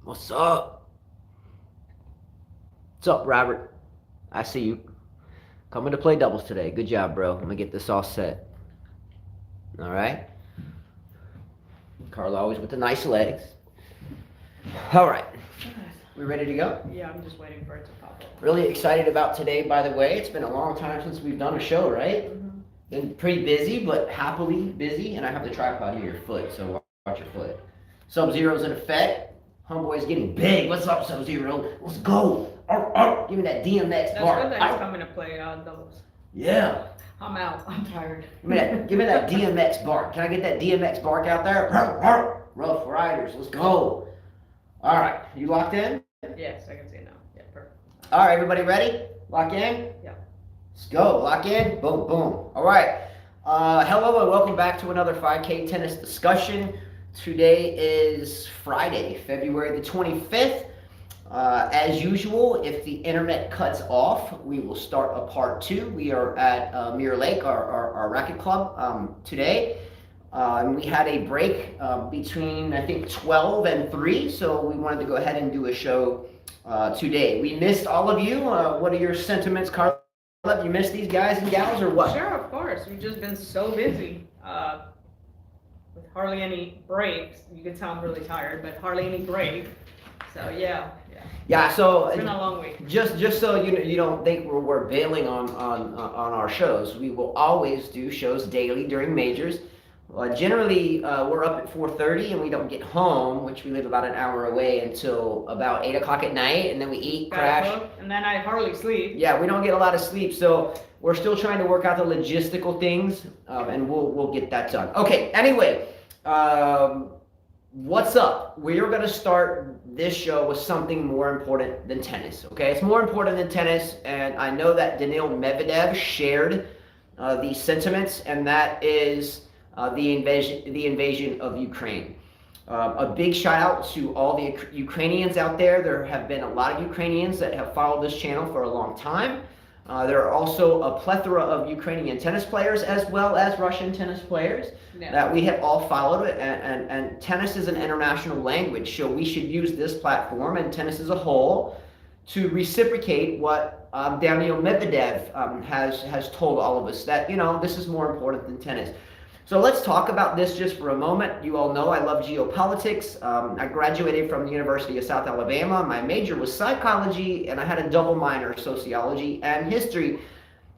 What's up? What's up, Robert? I see you. Coming to play doubles today. Good job, bro. I'm gonna get this all set. All right. Carl always with the nice legs. All right. We ready to go? Yeah, I'm just waiting for it to pop up. Really excited about today, by the way. It's been a long time since we've done a show, right? Mm-hmm. Been pretty busy, but happily busy. And I have the tripod here, your foot, so watch your foot. Sub-Zero's in effect. Homeboy's getting big. What's up, Sub-Zero? Let's go. Give me that DMX That's bar. good that he's coming to play doubles. Yeah. I'm out. I'm tired. Give me that DMX bark. Can I get that DMX bark out there? Rough Riders, let's go. All right, you locked in? Yes, I can see it now. Yeah, perfect. All right, everybody ready? Lock in? Yeah. Let's go. Lock in. Boom, boom. All right. Hello and welcome back to another 5K tennis discussion. Today is Friday, February the 25th. As usual, if the internet cuts off, we will start a part two. We are at Mirror Lake, our racket club, today. And we had a break between, I think, 12 and 3, so we wanted to go ahead and do a show today. We missed all of you. What are your sentiments, Carla? You missed these guys and gals, or what? Sure, of course. We've just been so busy with hardly any breaks. You can tell I'm really tired, but hardly any break. So yeah. Yeah, so It's been a long week. Just so you don't think we're bailing on our shows, we will always do shows daily during majors. Generally, we're up at 4:30 and we don't get home, which we live about an hour away, until about 8 o'clock at night, and then we eat, crash. And then I hardly sleep. Yeah, we don't get a lot of sleep, so we're still trying to work out the logistical things, and we'll get that done. Okay, anyway, what's up? We're going to start this show with something more important than tennis, okay? It's more important than tennis, and I know that Daniil Medvedev shared these sentiments, and that is the invasion of Ukraine. A big shout out to all the Ukrainians out there. There have been a lot of Ukrainians that have followed this channel for a long time. There are also a plethora of Ukrainian tennis players as well as Russian tennis players that we have all followed. And tennis is an international language, so we should use this platform and tennis as a whole to reciprocate what Daniil Medvedev has told all of us, that, you know, this is more important than tennis. So let's talk about this just for a moment. You all know I love geopolitics. I graduated from the University of South Alabama. My major was psychology, and I had a double minor, sociology and history.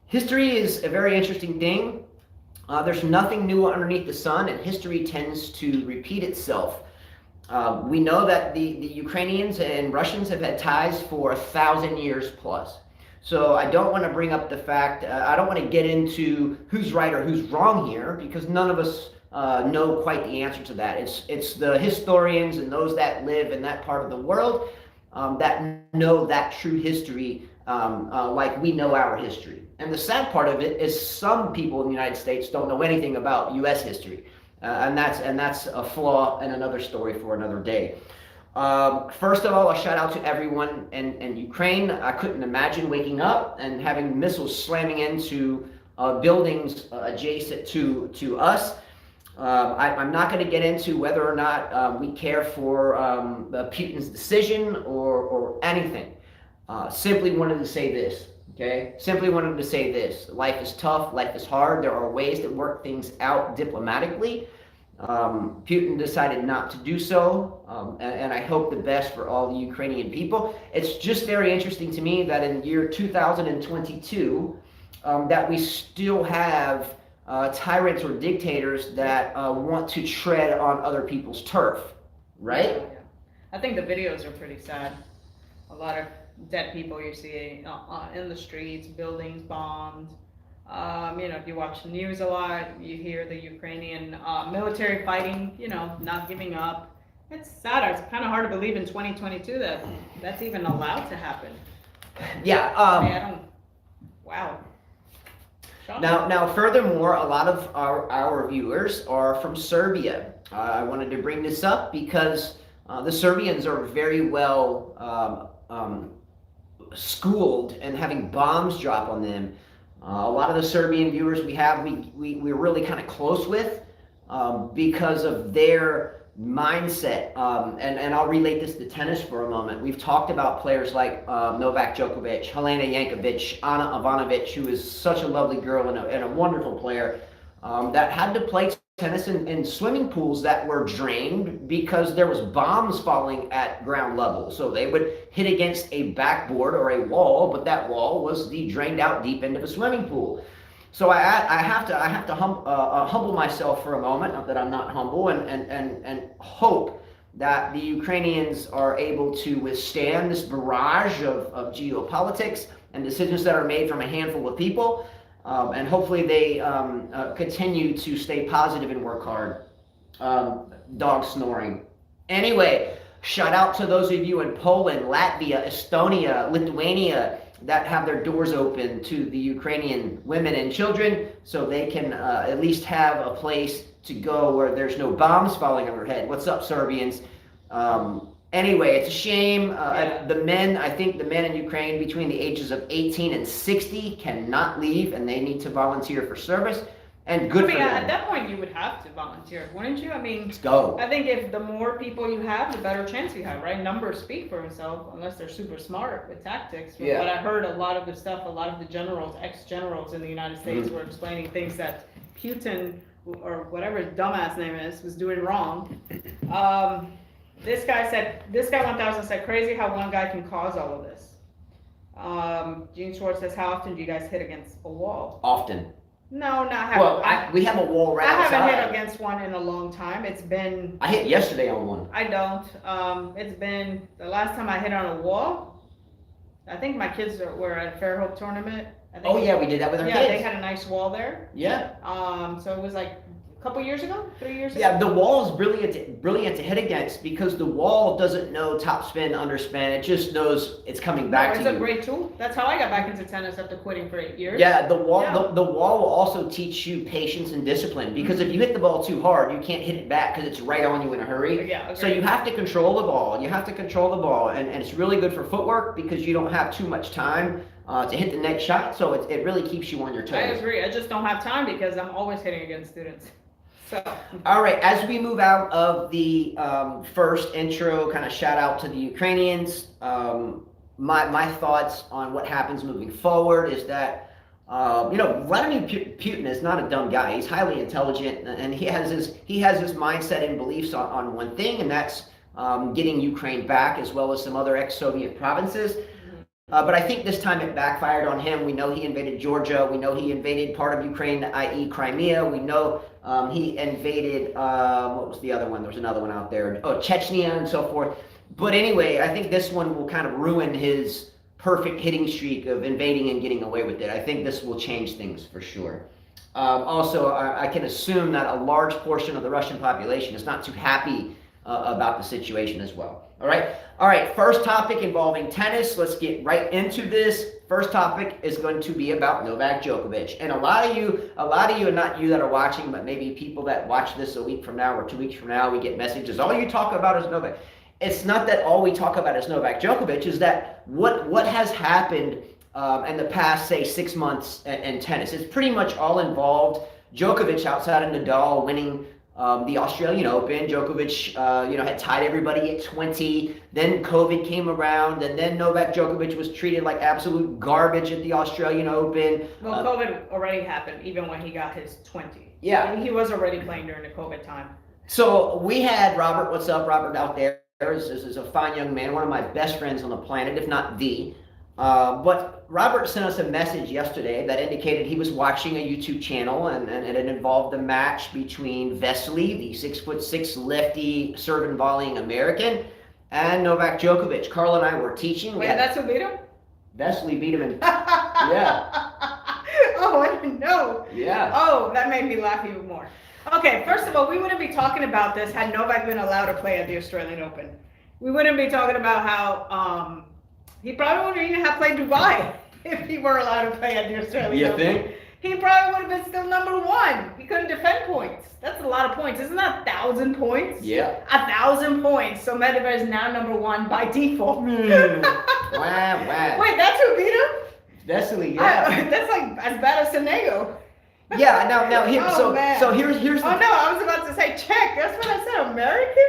History is a very interesting thing. There's nothing new underneath the sun, and history tends to repeat itself. We know that the Ukrainians and Russians have had ties for 1,000 years plus. So I don't want to bring up the fact, I don't want to get into who's right or who's wrong here, because none of us know quite the answer to that. It's the historians and those that live in that part of the world that know that true history like we know our history. And the sad part of it is some people in the United States don't know anything about U.S. history. And that's a flaw and another story for another day. First of all, a shout out to everyone in Ukraine. I couldn't imagine waking up and having missiles slamming into buildings adjacent to us. I'm not going to get into whether or not we care for Putin's decision or anything. Simply wanted to say this, okay? Simply wanted to say this. Life is tough. Life is hard. There are ways to work things out diplomatically. Putin decided not to do so, and I hope the best for all the Ukrainian people. It's just very interesting to me that in the year 2022, that we still have tyrants or dictators that want to tread on other people's turf, right? Yeah. I think the videos are pretty sad. A lot of dead people you see in the streets, buildings bombed. If you watch the news a lot, you hear the Ukrainian military fighting, not giving up. It's sad. It's kind of hard to believe in 2022 that that's even allowed to happen. Yeah. Wow. Now, furthermore, a lot of our viewers are from Serbia. I wanted to bring this up because the Serbians are very well schooled in having bombs drop on them. A lot of the Serbian viewers we're really kind of close with because of their mindset, and I'll relate this to tennis for a moment. We've talked about players like Novak Djokovic, Helena Yankovic, Anna Ivanovic, who is such a lovely girl and a wonderful player, that had to play tennis in swimming pools that were drained because there was bombs falling at ground level. So they would hit against a backboard or a wall, but that wall was drained out deep into the swimming pool. So I have to humble myself for a moment, not that I'm not humble, and hope that the Ukrainians are able to withstand this barrage of geopolitics and decisions that are made from a handful of people. And hopefully they continue to stay positive and work hard. Dog snoring. Anyway, shout out to those of you in Poland, Latvia, Estonia, Lithuania that have their doors open to the Ukrainian women and children so they can at least have a place to go where there's no bombs falling on their head. What's up, Serbians? Anyway, it's a shame. The men, I think the men in Ukraine between the ages of 18 and 60 cannot leave, and they need to volunteer for service. And good for them. At that point, you would have to volunteer, wouldn't you? I mean, let's go. I think if the more people you have, the better chance you have, right? Numbers speak for themselves, unless they're super smart with tactics. But I heard a lot of the stuff, a lot of the generals, ex-generals in the United States were explaining things that Putin, or whatever his dumbass name is, was doing wrong. This guy 1000 said, crazy how one guy can cause all of this. Gene Schwartz says, how often do you guys hit against a wall? Often. No, not having. Well, we have a wall right outside. I haven't hit against one in a long time. It's been. I hit yesterday on one. I don't. It's been the last time I hit on a wall. I think my kids were at a Fairhope tournament. Oh yeah, we did that with our kids. Yeah, they had a nice wall there. Yeah. So it was like a couple years ago, 3 years ago. Yeah, the wall is brilliant to hit against because the wall doesn't know top spin, underspin. It just knows it's coming back to you. It's a great tool. That's how I got back into tennis after quitting for 8 years. Yeah, the wall will also teach you patience and discipline because if you hit the ball too hard, you can't hit it back because it's right on you in a hurry. Yeah, so you have to control the ball. And it's really good for footwork because you don't have too much time to hit the next shot. So it really keeps you on your toes. I agree. I just don't have time because I'm always hitting against students. So. All right, as we move out of the first intro, kind of shout out to the Ukrainians. My thoughts on what happens moving forward is that, Vladimir Putin is not a dumb guy. He's highly intelligent, and he has his mindset and beliefs on one thing, and that's getting Ukraine back, as well as some other ex-Soviet provinces. But I think this time it backfired on him. We know he invaded Georgia. We know he invaded part of Ukraine, i.e. Crimea. We know he invaded, what was the other one? There was another one out there. Oh, Chechnya and so forth. But anyway, I think this one will kind of ruin his perfect hitting streak of invading and getting away with it. I think this will change things for sure. Also, I can assume that a large portion of the Russian population is not too happy about the situation as well. All right, first topic involving tennis. Let's get right into this. First topic is going to be about Novak Djokovic. And a lot of you, and not you that are watching, but maybe people that watch this a week from now or 2 weeks from now, we get messages, all you talk about is Novak. It's not that all we talk about is Novak Djokovic, is that what has happened in the past, say, 6 months in tennis. It's pretty much all involved Djokovic outside of Nadal winning the Australian Open. Djokovic, had tied everybody at 20. Then COVID came around, and then Novak Djokovic was treated like absolute garbage at the Australian Open. Well, COVID already happened, even when he got his 20. Yeah. He was already playing during the COVID time. So we had Robert, what's up, Robert, out there. This is a fine young man, one of my best friends on the planet, if not the. But Robert sent us a message yesterday that indicated he was watching a YouTube channel, and it involved the match between Vesely, the 6'6" lefty serve and volleying American, and Novak Djokovic. Carl and I were teaching. Wait, that's who beat him? Vesely beat him in, yeah. Oh, I didn't know. Yeah. Oh, that made me laugh even more. Okay, first of all, we wouldn't be talking about this had Novak been allowed to play at the Australian Open. We wouldn't be talking about how he probably wouldn't even have played Dubai if he were allowed to play at the Australian Open. You think? He probably would have been still number one. He couldn't defend points. That's a lot of points. Isn't that 1,000 points? Yeah. 1,000 points. So Medvedev is now number one by default. Wow. Wait, that's who beat him? Vesely, yeah. That's like as bad as Sonego. Yeah, now here, Oh, man. so here's Oh the. no, I was about to say Czech. That's what I said. American?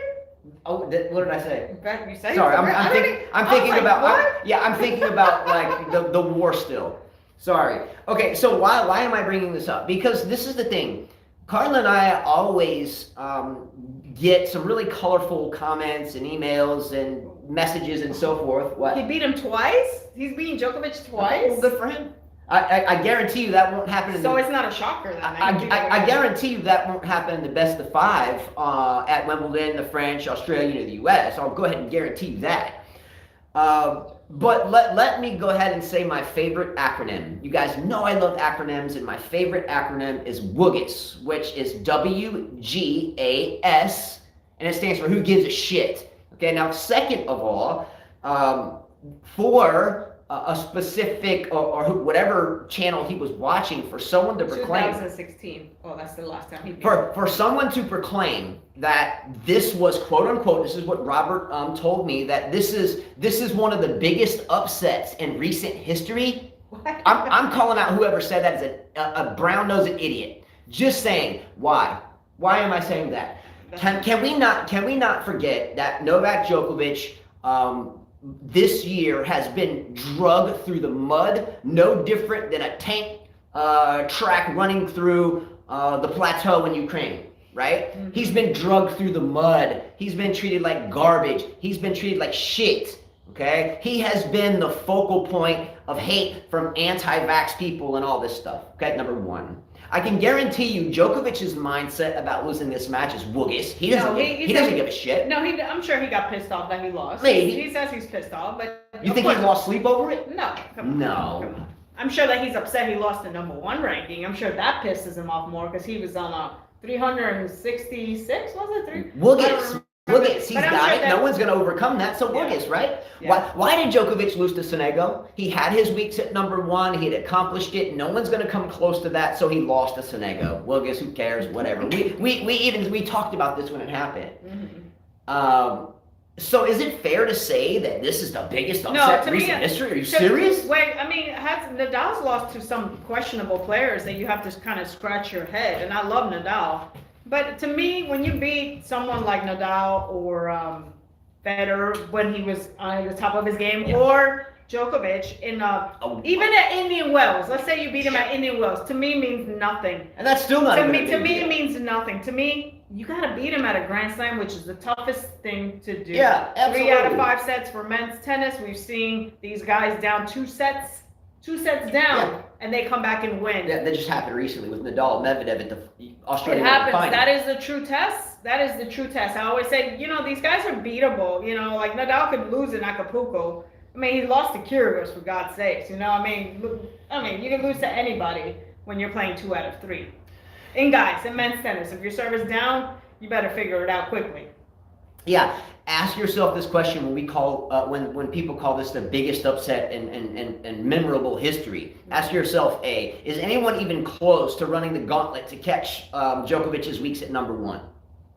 Oh, what did I say? You say Sorry, he's American? I'm I was thinking like, about. what? I'm thinking about like the war still. Sorry. Okay, so why am I bringing this up? Because this is the thing. Carla and I always get some really colorful comments and emails and messages and so forth. What? He beat him twice? He's beating Djokovic twice? Well, good for him. I guarantee you that won't happen. So it's not a shocker then. I guarantee you that won't happen in the best of five at Wimbledon, the French, Australia, the U.S. I'll go ahead and guarantee you that. But let me go ahead and say my favorite acronym. You guys know I love acronyms, and my favorite acronym is WGAS, which is WGAS, and it stands for Who Gives a Shit. Okay, now second of all, for a specific or whatever channel he was watching, for someone to proclaim 2016. Oh, that's the last time he beat for someone to proclaim that this was quote unquote, this is what Robert told me, that this is one of the biggest upsets in recent history. I'm calling out whoever said that as a brown-nosed idiot. Just saying. Why am I saying that? Can we not forget that Novak Djokovic this year has been drugged through the mud, no different than a tank track running through the plateau in Ukraine, right? Mm-hmm. He's been drugged through the mud. He's been treated like garbage. He's been treated like shit, okay? He has been the focal point of hate from anti-vax people and all this stuff, okay? Number one. I can guarantee you Djokovic's mindset about losing this match is woogies. He doesn't give a shit. No, I'm sure he got pissed off that he lost. Maybe. He says he's pissed off, but... You think he lost sleep over it? No. Come on. I'm sure that he's upset he lost the number one ranking. I'm sure that pisses him off more because he was on a 366, was it? Woogies. He's got it. No one's going to overcome that. So Woogies, right? Yeah. Why did Djokovic lose to Sonego? He had his weeks at number one. He had accomplished it. No one's going to come close to that. So he lost to Sonego. Woogies, who cares? Whatever. We talked about this when it happened. Mm-hmm. So is it fair to say that this is the biggest upset in recent history? Are you serious? Wait, I mean, Nadal's lost to some questionable players that you have to kind of scratch your head. And I love Nadal. But to me, when you beat someone like Nadal or Federer when he was on the top of his game, or Djokovic in even at Indian Wells, let's say you beat him at Indian Wells, to me means nothing. And that's still not to me. It means nothing. To me, you got to beat him at a Grand Slam, which is the toughest thing to do. Yeah, absolutely. 3 out of 5 sets for men's tennis. We've seen these guys down 2 sets down, and they come back and win. Yeah, that just happened recently with Nadal, Medvedev at the Australian Open final. It happens. That is the true test. That is the true test. I always say, these guys are beatable. Like Nadal could lose in Acapulco. I mean, he lost to Kyrgios, for God's sakes. I mean, you can lose to anybody when you're playing 2 out of 3. In men's tennis, if your serve is down, you better figure it out quickly. Yeah, ask yourself this question when we call when people call this the biggest upset in memorable history. Ask yourself, is anyone even close to running the gauntlet to catch Djokovic's weeks at number one?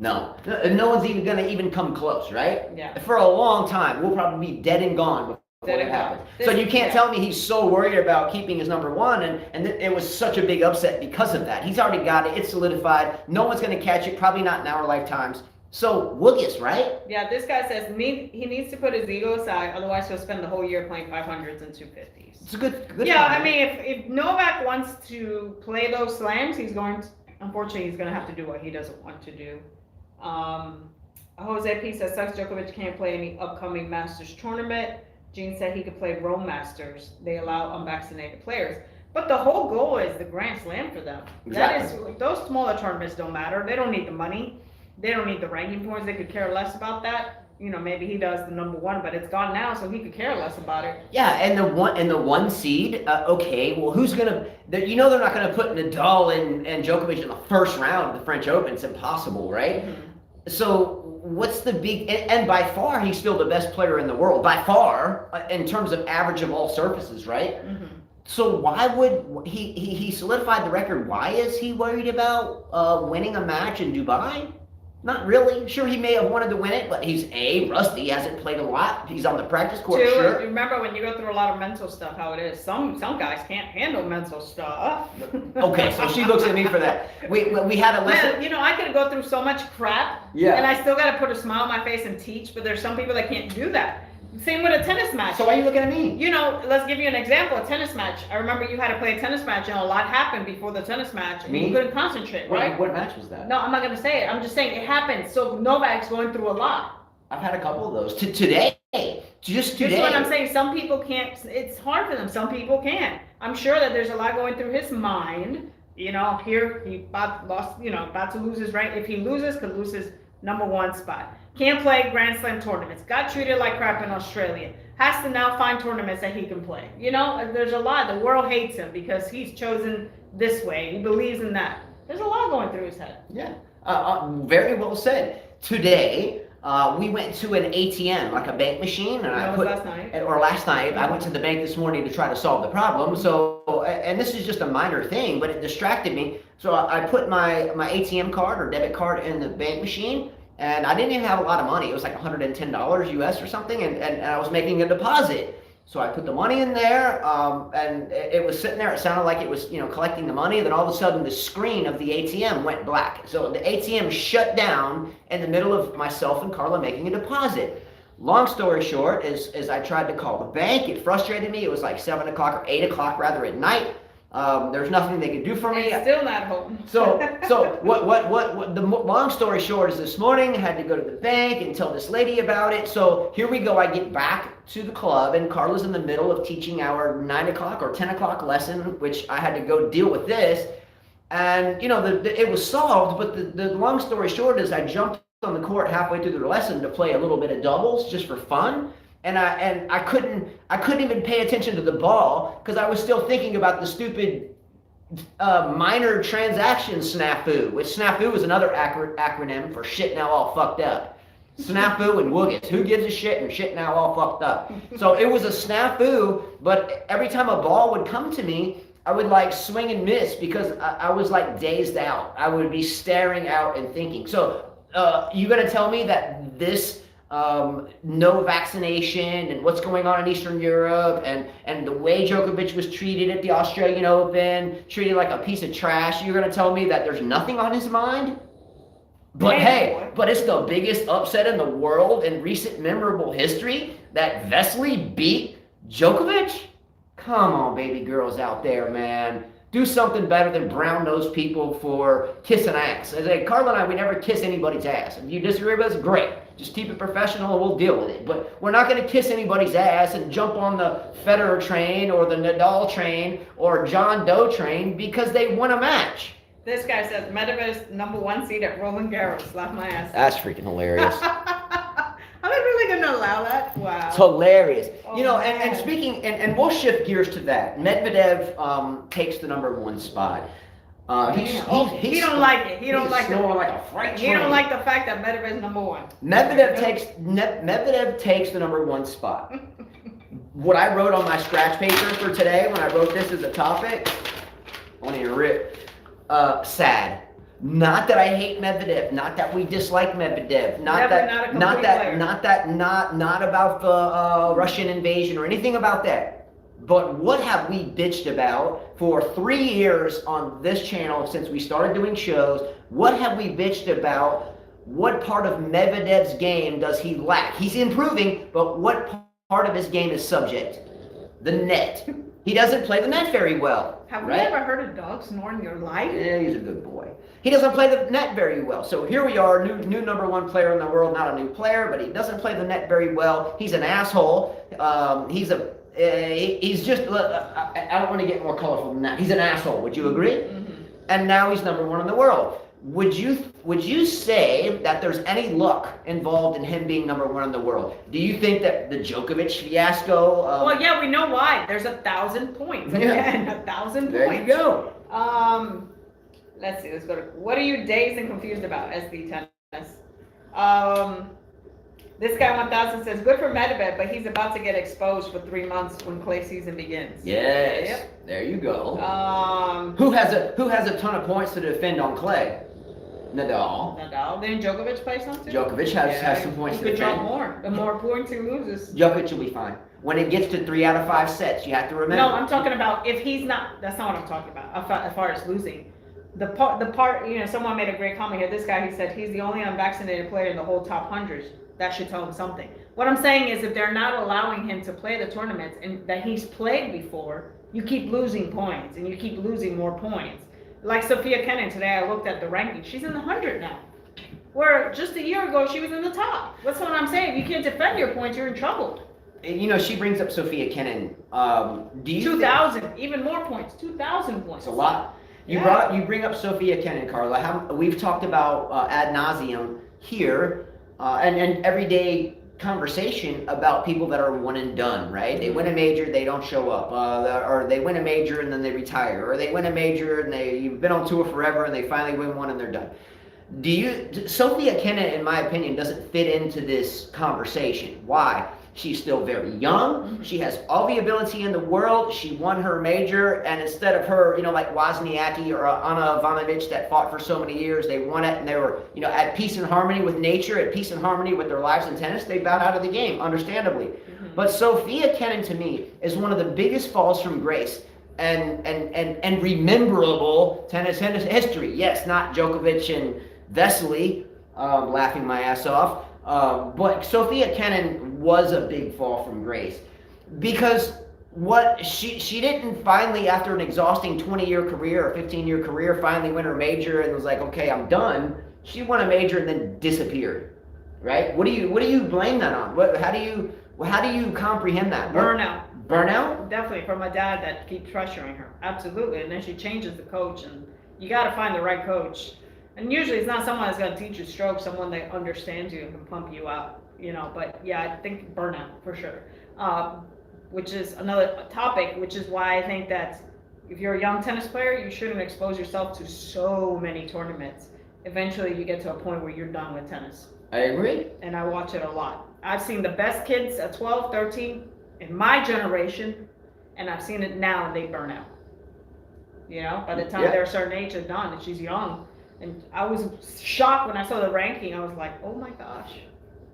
No one's even going to even come close, right? Yeah. For a long time, we'll probably be dead and gone before it happens. So you can't tell me he's so worried about keeping his number one, and it was such a big upset because of that. He's already got it. It's solidified. No one's going to catch it, probably not in our lifetimes. So, Woogies, right? Yeah, this guy says he needs to put his ego aside, otherwise he'll spend the whole year playing 500s and 250s. It's a good Yeah, comment. I mean, if Novak wants to play those slams, unfortunately, he's going to have to do what he doesn't want to do. Jose P says, sucks Djokovic can't play any upcoming Masters tournament. Gene said he could play Rome Masters. They allow unvaccinated players. But the whole goal is the Grand Slam for them. Exactly. Those smaller tournaments don't matter. They don't need the money. They don't need the ranking points. They could care less about that. Maybe he does the number one, but it's gone now, so he could care less about it. Yeah, and the one seed. Okay, well, who's gonna? They're not gonna put Nadal and Djokovic in the first round of the French Open. It's impossible, right? Mm-hmm. So what's the big? And by far, he's still the best player in the world. By far, in terms of average of all surfaces, right? Mm-hmm. So why would he solidified the record? Why is he worried about winning a match in Dubai? Not really. Sure, he may have wanted to win it, but he's rusty. He hasn't played a lot. He's on the practice court. Two, sure. remember when you go through a lot of mental stuff, how it is. Some guys can't handle mental stuff. Okay, so she looks at me for that. We had a lesson. Man, I could go through so much crap, and I still got to put a smile on my face and teach. But there's some people that can't do that. Same with a tennis match. So why are you looking at me? Let's give you an example. A tennis match. I remember you had to play a tennis match, and a lot happened before the tennis match, and you couldn't concentrate, right? What match was that? No, I'm not going to say it. I'm just saying it happened. So Novak's going through a lot. I've had a couple of those. Today. Just today. That's what I'm saying. Some people can't. It's hard for them. Some people can't. I'm sure that there's a lot going through his mind. Here he about to lose his rank. If he loses, could lose his #1 spot. Can't play Grand Slam tournaments. Got treated like crap in Australia. Has to now find tournaments that he can play. There's a lot. The world hates him because he's chosen this way. He believes in that. There's a lot going through his head. Yeah. Very well said. Today, we went to an ATM, like a bank machine, and last night. Or last night, I went to the bank this morning to try to solve the problem. So, and this is just a minor thing, but it distracted me. So I put my ATM card or debit card in the bank machine. And I didn't even have a lot of money. It was like $110 US or something, and I was making a deposit. So I put the money in there, and it was sitting there. It sounded like it was, collecting the money. Then all of a sudden, the screen of the ATM went black. So the ATM shut down in the middle of myself and Carla making a deposit. Long story short, as I tried to call the bank, it frustrated me. It was like 7 o'clock or 8 o'clock rather at night. There's nothing they could do for me. And still not home. So what the long story short is this morning I had to go to the bank and tell this lady about it. So here we go. I get back to the club and Carla's in the middle of teaching our 9 o'clock or 10 o'clock lesson, which I had to go deal with this. And it was solved, but the long story short is I jumped on the court halfway through the lesson to play a little bit of doubles just for fun. And I couldn't even pay attention to the ball because I was still thinking about the stupid minor transaction snafu, which snafu is another acronym for shit now all fucked up. Snafu and woogits. Who gives a shit and shit now all fucked up? So it was a snafu, but every time a ball would come to me, I would like swing and miss because I was like dazed out. I would be staring out and thinking. So you gonna tell me that this no vaccination and what's going on in Eastern Europe and the way Djokovic was treated at the Australian Open, treated like a piece of trash, you're going to tell me that there's nothing on his mind? But but it's the biggest upset in the world in recent memorable history that Vesely beat Djokovic? Come on, baby girls out there, man. Do something better than brown-nosed people for kissing ass. As Carla and I, we never kiss anybody's ass. If you disagree with us, great. Just keep it professional and we'll deal with it. But we're not going to kiss anybody's ass and jump on the Federer train or the Nadal train or John Doe train because they won a match. This guy says Medvedev's #1 seed at Roland Garros. Laugh my ass. That's freaking hilarious. Are they really going to allow that? Wow. It's hilarious. Oh, and speaking, and we'll shift gears to that. Medvedev takes the #1 spot. He don't like it. He don't like it. Like a freight He don't like the fact that Medvedev's #1. Medvedev takes the #1 spot. What I wrote on my scratch paper for today when I wrote this as a topic, I want to rip. Sad. Not that I hate Medvedev, not that we dislike Medvedev, not about the Russian invasion or anything about that. But what have we bitched about for 3 years on this channel since we started doing shows? What have we bitched about? What part of Medvedev's game does he lack? He's improving, but what part of his game is subject? The net. He doesn't play the net very well. Have you ever heard a dog snore in your life? Yeah, he's a good boy. He doesn't play the net very well. So here we are, new #1 player in the world, not a new player, but he doesn't play the net very well. He's an asshole. He's just, I don't want to get more colorful than that. He's an asshole. Would you agree? Mm-hmm. And now he's #1 in the world. Would you say that there's any luck involved in him being #1 in the world? Do you think that the Djokovic fiasco? Well, yeah, we know why. There's 1,000 points. Again, 1,000 points. There you go. Let's see. Let's go to. What are you dazed and confused about? SD tennis. This guy 1000 says, good for Medvedev, but he's about to get exposed for 3 months when clay season begins. Yes. Yep. There you go. Who has a ton of points to defend on clay? Nadal. Didn't Djokovic play some too? Djokovic has some points He to could drop defend. more. The more points he loses. Djokovic will be fine. When it gets to 3 out of 5 sets, you have to remember. No, I'm talking about if he's not. That's not what I'm talking about. As far as losing, the part. Someone made a great comment here. This guy, he said he's the only unvaccinated player in the whole top 100. That should tell him something. What I'm saying is, if they're not allowing him to play the tournaments and that he's played before, you keep losing points and you keep losing more points. Like Sophia Kenin today, I looked at the ranking. She's in the 100 now. Where just a year ago she was in the top. That's what I'm saying. If you can't defend your points, you're in trouble. She brings up Sophia Kenin. Do you 2,000, even more points. 2,000 points. It's a lot. You bring up Sophia Kenin, Carla. We've talked about ad nauseum here, and everyday conversation about people that are one and done, right? They win a major, they don't show up, or they win a major and then they retire, or they win a major and you've been on tour forever and they finally win one and they're done. Sophia Kenin, in my opinion, doesn't fit into this conversation. Why? She's still very young. She has all the ability in the world. She won her major, and instead of her, like Wozniacki or Anna Ivanovic that fought for so many years, they won it and they were, at peace and harmony with nature, at peace and harmony with their lives in tennis. They bowed out of the game, understandably. But Sophia Kenin, to me, is one of the biggest falls from grace and rememberable tennis history. Yes, not Djokovic and Vesely, laughing my ass off. But Sophia Kenin was a big fall from grace because what she didn't finally, after an exhausting 20-year career or 15-year career, finally win her major and was like, okay, I'm done. She won a major and then disappeared, right? What do you blame that on? How do you comprehend that? Burnout? Definitely, from a dad that keeps pressuring her. Absolutely, and then she changes the coach, and you got to find the right coach. And usually it's not someone that's going to teach you strokes, someone that understands you and can pump you out, But yeah, I think burnout for sure, which is another topic, which is why I think that if you're a young tennis player, you shouldn't expose yourself to so many tournaments. Eventually you get to a point where you're done with tennis. I agree. And I watch it a lot. I've seen the best kids at 12, 13 in my generation, and I've seen it now and they burn out. By the time they're a certain age, they're done, and she's young. And I was shocked when I saw the ranking. I was like, oh my gosh.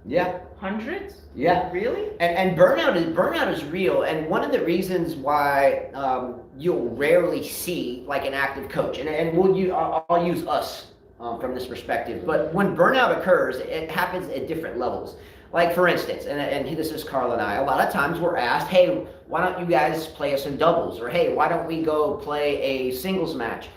Yeah. Hundreds? Yeah. Really? And burnout is real. And one of the reasons why you'll rarely see like an active coach, and I'll use us from this perspective, but when burnout occurs, it happens at different levels. Like for instance, and this is Carla and I, a lot of times we're asked, hey, why don't you guys play us in doubles? Or hey, why don't we go play a singles match?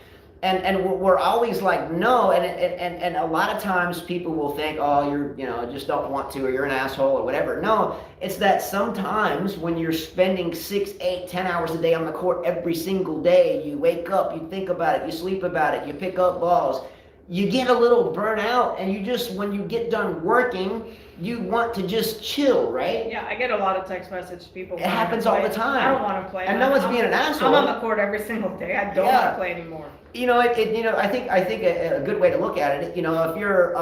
And we're always like, no, and a lot of times people will think, oh, you're, just don't want to, or you're an asshole or whatever. No, it's that sometimes when you're spending 6, 8, 10 hours a day on the court every single day, you wake up, you think about it, you sleep about it, you pick up balls, you get a little burnt out, and you just, when you get done working, you want to just chill, right? Yeah, I get a lot of text messages. People. It happens all the time. I don't want to play. And no one's being an asshole. I'm on the court every single day. I don't want to play anymore. I think a good way to look at it, if you're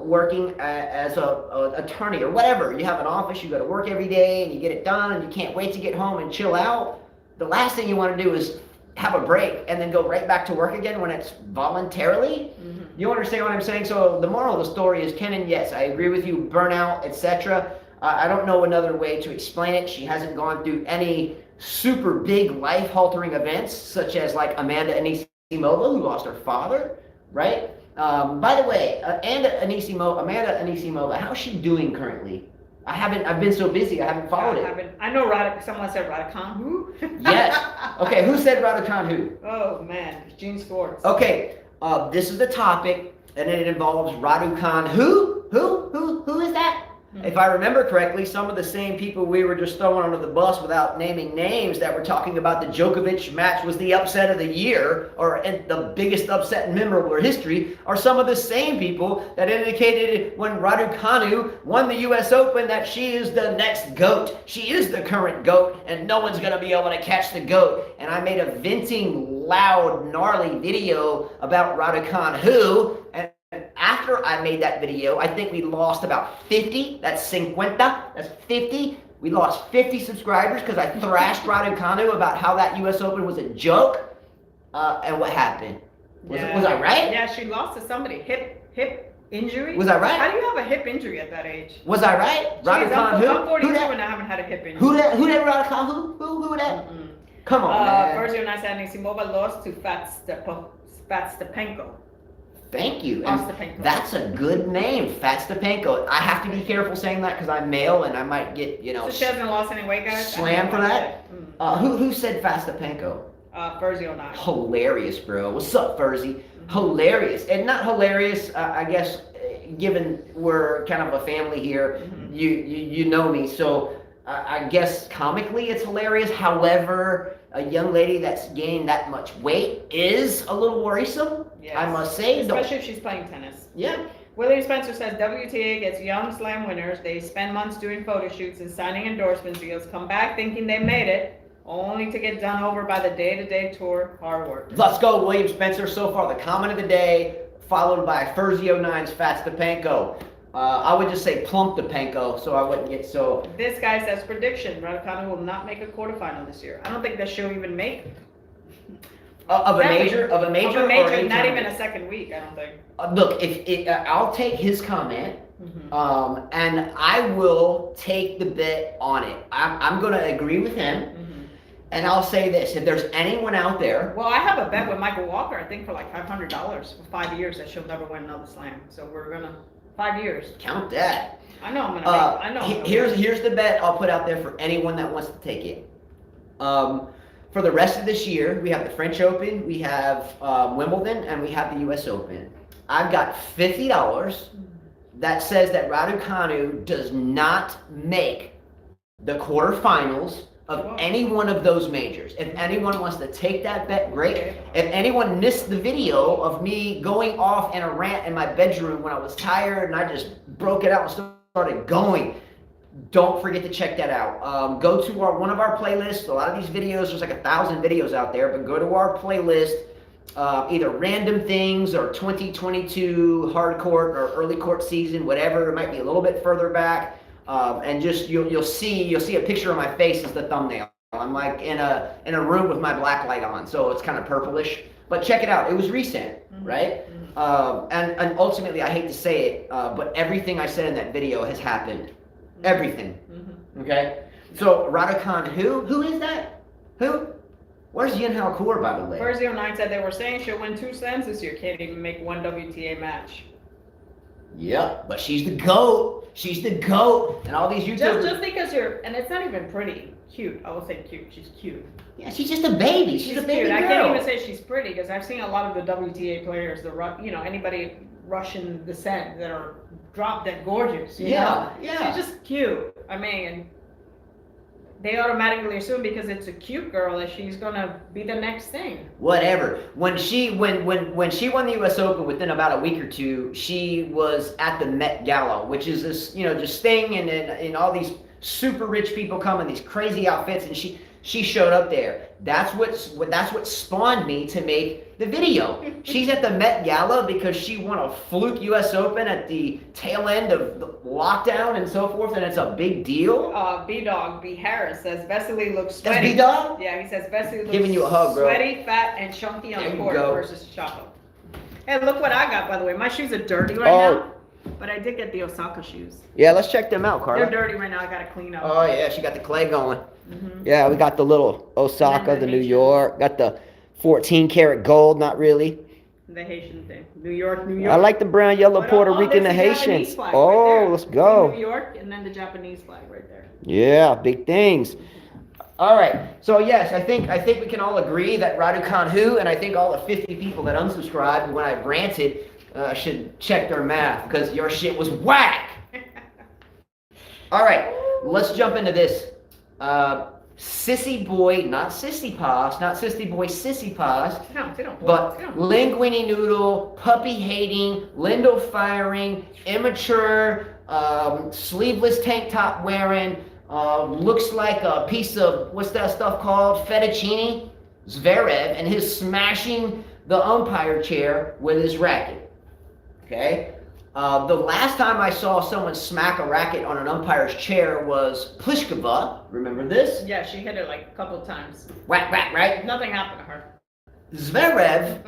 working as an attorney or whatever, you have an office, you go to work every day and you get it done and you can't wait to get home and chill out. The last thing you want to do is have a break and then go right back to work again when it's voluntarily. Mm-hmm. You understand what I'm saying? So the moral of the story is, Kenin, yes, I agree with you, burnout, etc. I don't know another way to explain it. She hasn't gone through any super big life-altering events, such as like Amanda Anisimova, who lost her father, right? By the way, Amanda Anisimova, how's she doing currently? I've been so busy, I haven't followed it. I know someone said Raducanu who? Yes. Okay, who said Raducanu who? Oh man, Gene Sports. Okay, this is the topic, and it involves Raducanu who? Who is that? If I remember correctly, some of the same people we were just throwing under the bus without naming names that were talking about the Djokovic match was the upset of the year, or the biggest upset in memorable history, are some of the same people that indicated when Raducanu won the U.S. Open that she is the next GOAT. She is the current GOAT, and no one's going to be able to catch the GOAT. And I made a venting, loud, gnarly video about Raducanu, and after I made that video, I think we lost about 50. That's 50. That's 50. We lost 50 subscribers because I thrashed Raducanu about how that U.S. Open was a joke. And what happened? Was I right? Yeah, she lost to somebody. hip injury? Was I right? How do you have a hip injury at that age? Was I right? Jeez, Raducanu who? I'm 42 Who that? and I haven't had a hip injury. Who that Raducanu? Who that? Mm-mm. Come on, man. First, I said Anisimova lost to Fatstepenko. Thank you. And Ostapenko. that's a good name, Fatstepenko. I have to be careful saying that because I'm male and I might get, So she hasn't lost any weight, guys? slammed for that. Who said Fatstepenko? Ferzi09. Hilarious, bro. What's up, Ferzi? Hilarious. And not hilarious, I guess, given we're kind of a family here, you know me, so I guess comically it's hilarious. However, a young lady that's gained that much weight is a little worrisome, Yes. I must say. Especially if she's playing tennis. Yeah. William Spencer says WTA gets young slam winners. They spend months doing photo shoots and signing endorsement deals, come back thinking they made it, only to get done over by the day-to-day tour hard work. Let's go, William Spencer. So far, the comment of the day, followed by Ferzi09's Fatstepenko. I would just say Plumptepenko, so I wouldn't get so. This guy says prediction: Raducanu will not make a quarterfinal this year. I don't think that she'll even make Of a major, or any not even tournament. a second week. I don't think. Look, I'll take his comment, and I will take the bet on it. I'm going to agree with him, and I'll say this: if there's anyone out there, Well, I have a bet with Michael Walker. I think for like $500 for 5 years that she'll never win another slam. So we're gonna 5 years. count that. I know I'm gonna. I know. I'm gonna Here's the bet I'll put out there for anyone that wants to take it. For the rest of this year, we have the French Open, we have Wimbledon, and we have the U.S. Open. I've got $50 that says that Raducanu does not make the quarterfinals of any one of those majors. If anyone wants to take that bet, great. If anyone missed the video of me going off in a rant in my bedroom when I was tired and I just broke it out and started going, don't forget to check that out. Go to one of our playlists. A lot of these videos, there's like 1,000 videos out there, but go to our playlist, either random things or 2022 hard court or early court season, whatever. It might be a little bit further back, and just you'll see a picture of my face as the thumbnail. I'm like in a room with my black light on, so it's kind of purplish. But check it out. It was recent, right? And ultimately, I hate to say it, but everything I said in that video has happened. Everything. Okay? So, Raducanu, who is that? Who? Where's Yin Hao Kaur, by the way? Ferzi09 said they were saying she'll win 2 slams this year. Can't even make one WTA match. Yep, but she's the GOAT. She's the GOAT. And all these YouTubers. Just because and it's not even pretty. Cute. I will say cute. She's cute. Yeah, she's just a baby. She's a baby cute. girl. I can't even say she's pretty because I've seen a lot of the WTA players, anybody Russian descent that are drop dead gorgeous. You know? Yeah. She's just cute. I mean, they automatically assume because it's a cute girl that she's gonna be the next thing. Whatever. When she won the U.S. Open, within about a week or two, she was at the Met Gala, which is this just thing, and all these super rich people come in these crazy outfits, and she showed up there. That's what spawned me to make the video. She's at the Met Gala because she won a fluke U.S. Open at the tail end of the lockdown and so forth, and it's a big deal. B-Dog B. Harris says Vesely looks sweaty. That's B-Dog? Yeah, he says Vesely looks giving you a hug, bro. Sweaty, fat, and chunky on the court versus Chaco. Hey, look what I got, by the way. My shoes are dirty right now, but I did get the Osaka shoes. Yeah, let's check them out, Carla. They're dirty right now. I gotta clean up. Oh yeah, she got the clay going. Yeah, we got the little Osaka, the New York, got the 14 karat gold, not really. The Haitian thing. New York. I like the brown, yellow, Puerto Rican, the Haitians. Oh, let's go. New York, and then the Japanese flag right there. Yeah, big things. All right, so yes, I think we can all agree that Raducanu, and I think all the 50 people that unsubscribed when I ranted should check their math because your shit was whack. All right, let's jump into this. Sissy boy, not sissy pass, not sissy boy, sissy pass, but linguini noodle, puppy hating, Lindo firing, immature, sleeveless tank top wearing, looks like a piece of, what's that stuff called, fettuccine, Zverev, and his smashing the umpire chair with his racket. Okay? The last time I saw someone smack a racket on an umpire's chair was Pliskova. Remember this? Yeah, she hit it like a couple of times. Whack, whack, right? Nothing happened to her. Zverev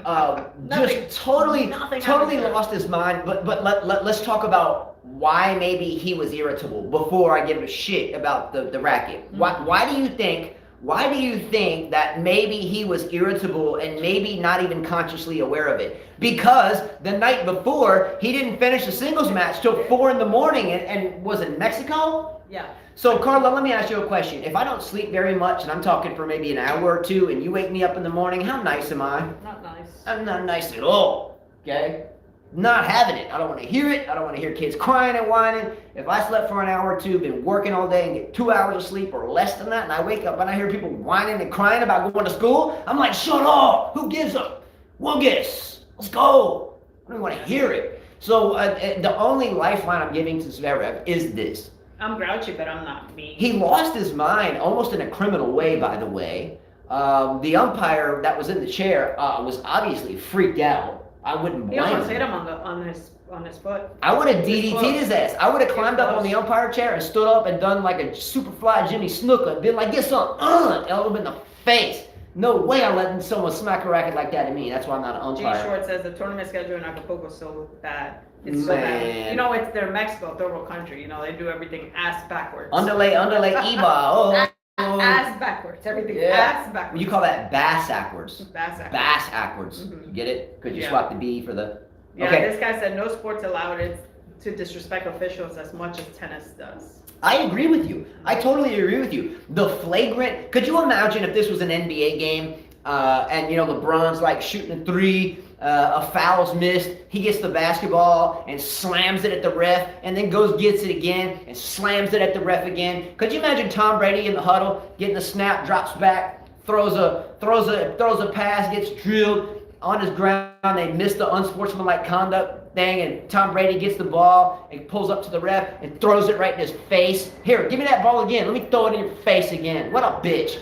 Nothing- just totally nothing happened to him. lost his mind. But let's talk about why maybe he was irritable before I give a shit about the racket. Why do you think? Why do you think that maybe he was irritable and maybe not even consciously aware of it? Because the night before, he didn't finish the singles match till 4 in the morning and was in Mexico? Yeah. So, Carla, let me ask you a question. If I don't sleep very much and I'm talking for maybe an hour or two and you wake me up in the morning, how nice am I? Not nice. I'm not nice at all, okay? Not having it. I don't want to hear it. I don't want to hear kids crying and whining. If I slept for an hour or two, been working all day and get 2 hours of sleep or less than that, and I wake up and I hear people whining and crying about going to school, I'm like, shut up. Who gives a wuggus? Let's go. I don't want to hear it. So the only lifeline I'm giving to Zverev is this. I'm grouchy, but I'm not mean. He lost his mind almost in a criminal way, by the way. The umpire that was in the chair was obviously freaked out. I wouldn't blame him. He almost hit him on his foot. I would have DDT'd his ass. I would have climbed up on the umpire chair and stood up and done like a superfly Jimmy Snuka and been like, get some, elbow in the face. No way I'm letting someone smack a racket like that at me. That's why I'm not an umpire. G Short says the tournament schedule in Acapulco is so bad. It's so bad. You know, it's their Mexico, third world country. You know, they do everything ass backwards. Underlay, Iba. Oh. Ass backwards. Everything ass backwards. You call that bass backwards. Bass backwards. Mm-hmm. You get it? Could you swap the B for the... Yeah, okay. This guy said no sports allowed it to disrespect officials as much as tennis does. I agree with you. I totally agree with you. The flagrant... Could you imagine if this was an NBA game and, you know, LeBron's like shooting a three, a foul's missed, he gets the basketball and slams it at the ref and then goes gets it again and slams it at the ref again. Could you imagine Tom Brady in the huddle getting the snap, drops back, throws a pass, gets drilled on his ground, they miss the unsportsmanlike conduct thing, and Tom Brady gets the ball and pulls up to the ref and throws it right in his face. Here, give me that ball again. Let me throw it in your face again. What a bitch.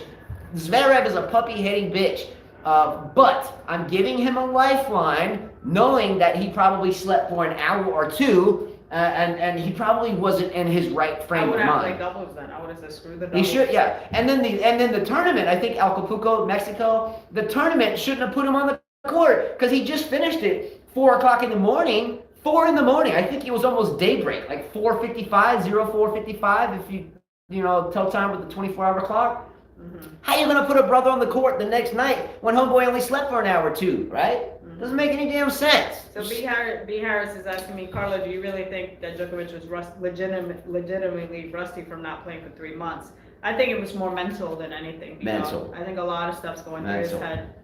Zverev is a puppy-hating bitch. But I'm giving him a lifeline, knowing that he probably slept for an hour or two, and he probably wasn't in his right frame of mind. I would have played doubles then. I would have said screw the doubles. He should, yeah. And then the tournament, I think Acapulco, Mexico, the tournament shouldn't have put him on the court because he just finished it 4 o'clock in the morning. 4 in the morning. I think it was almost daybreak, like 4:55, 04:55. If you know, tell time with the 24-hour clock. Mm-hmm. How are you going to put a brother on the court the next night when homeboy only slept for an hour or two, right? Mm-hmm. Doesn't make any damn sense. So B. Harris is asking me, Carla, do you really think that Djokovic was legitimately rusty from not playing for 3 months? I think it was more mental than anything. Mental. I think a lot of stuff's going through his head.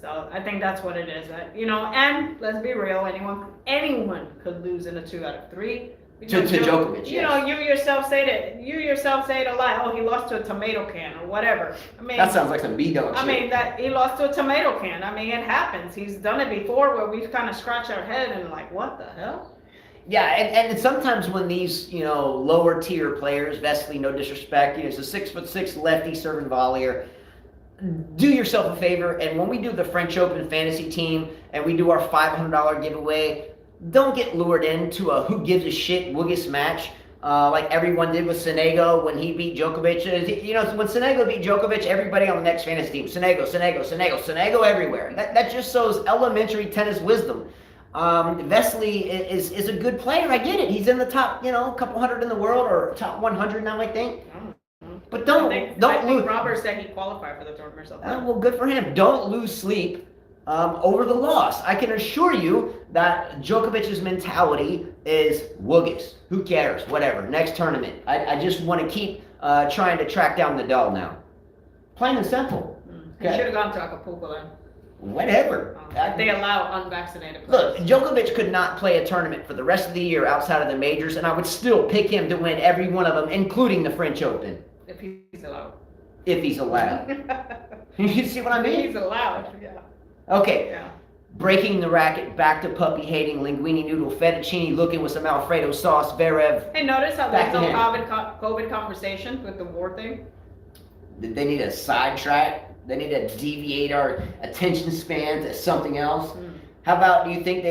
So I think that's what it is. You know, and let's be real, anyone could lose in a 2 out of 3. To Djokovic, you know, you yourself say it a lot. Oh, he lost to a tomato can or whatever. I mean, that sounds like some B-dog shit. I mean, that he lost to a tomato can. I mean, it happens. He's done it before where we've kind of scratched our head and like, what the hell? Yeah, and sometimes when these, you know, lower tier players, Vesely, no disrespect, you know, it's a 6'6" lefty serving volleyer. Do yourself a favor, and when we do the French Open fantasy team and we do our $500 giveaway, don't get lured into a who gives a shit wuggus match like everyone did with Sonego when he beat Djokovic. You know, when Sonego beat Djokovic, everybody on the next fantasy team, Sonego everywhere. That just shows elementary tennis wisdom. Vesely is a good player. I get it. He's in the top, you know, a couple hundred in the world or top 100 now, I think. But don't lose. Robert said he qualified for the tournament or something. Well, good for him. Don't lose sleep over the loss. I can assure you that Djokovic's mentality is wuggus. Who cares? Whatever. Next tournament. I just want to keep trying to track down Nadal now. Plain and simple. He should have gone to Acapulco then. Whatever. They allow unvaccinated players. Look, Djokovic could not play a tournament for the rest of the year outside of the majors, and I would still pick him to win every one of them, including the French Open. If he's allowed. If he's allowed. You see what I mean? He's allowed, yeah. Okay. Yeah. Breaking the racket, back to puppy-hating, linguine noodle, fettuccine looking with some Alfredo sauce, Zverev. Hey, notice how there's no COVID conversation with the war thing? They need a sidetrack. They need to deviate our attention span to something else. How about do you think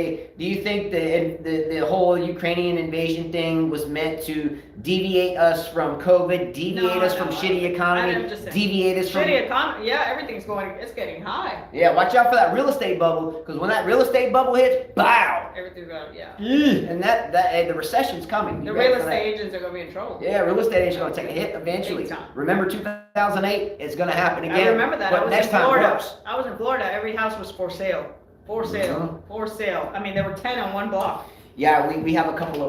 the whole Ukrainian invasion thing was meant to deviate us from COVID, deviate us from shitty economy, deviate us from shitty economy? Yeah, everything's getting high. Yeah, watch out for that real estate bubble, because when that real estate bubble hits, bow. Everything's going, yeah. And the recession's coming. The real estate agents are gonna be in trouble. Yeah, real estate agents are gonna take a hit eventually. Remember 2008? It's gonna happen again. I remember that. But next time worse. I was in Florida. Every house was for sale. For sale. Mhm. For sale. I mean, there were 10 on one block. Yeah, we have a couple